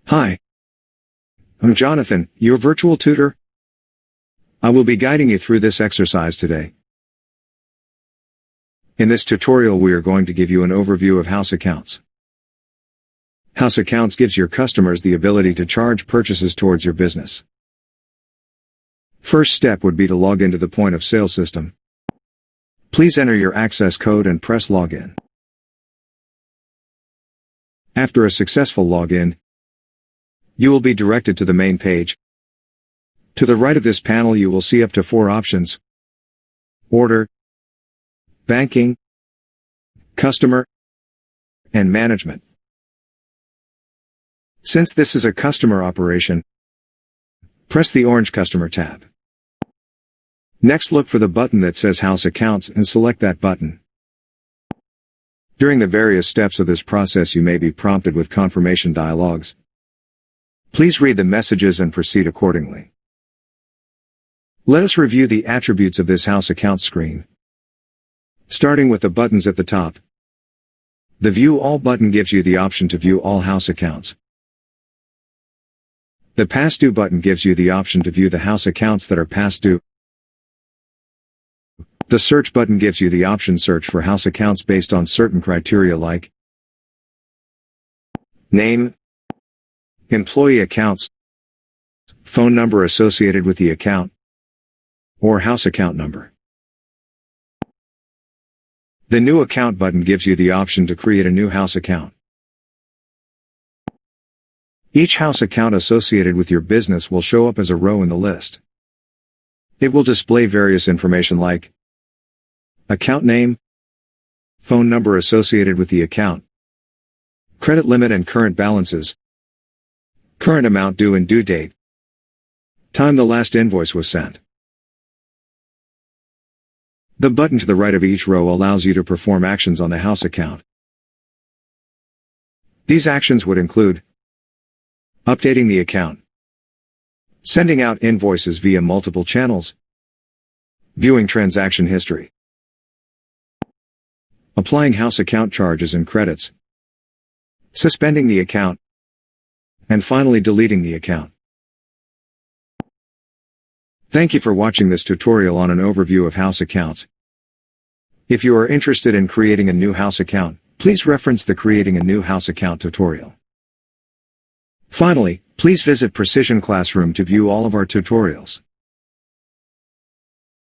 Hi, I'm Jonathan, your virtual tutor. I will be guiding you through this exercise today. In this tutorial we are going to give you an overview of house accounts. House accounts gives your customers the ability to charge purchases towards your business. First step would be to log into the point of sale system. Please enter your access code and press login. After a successful login, you will be directed to the main page. To the right of this panel you will see up to 4 options: Order, Banking, Customer, and Management. Since this is a customer operation, press the orange Customer tab. Next, look for the button that says House Accounts and select that button. During the various steps of this process you may be prompted with confirmation dialogues. Please read the messages and proceed accordingly. Let us review the attributes of this House Accounts screen. Starting with the buttons at the top. The View All button gives you the option to view all house accounts. The Pastdue button gives you the option to view the house accounts that are past due. The Search button gives you the option search for house accounts based on certain criteria like name, employee accounts, phone number associated with the account, or house account number. The New Account button gives you the option to create a new house account. Each house account associated with your business will show up as a row in the list. It will display various information like account name, phone number associated with the account, credit limit and current balances, current amount due and due date, time the last invoice was sent. The button to the right of each row allows you to perform actions on the house account. These actions would include updating the account, sending out invoices via multiple channels, viewing transaction history, applying house account charges and credits, suspending the account, and finally deleting the account. Thank you for watching this tutorial on an overview of house accounts. If you are interested in creating a new house account, please reference the Creating a New House Account tutorial. Finally, please visit Precision Classroom to view all of our tutorials.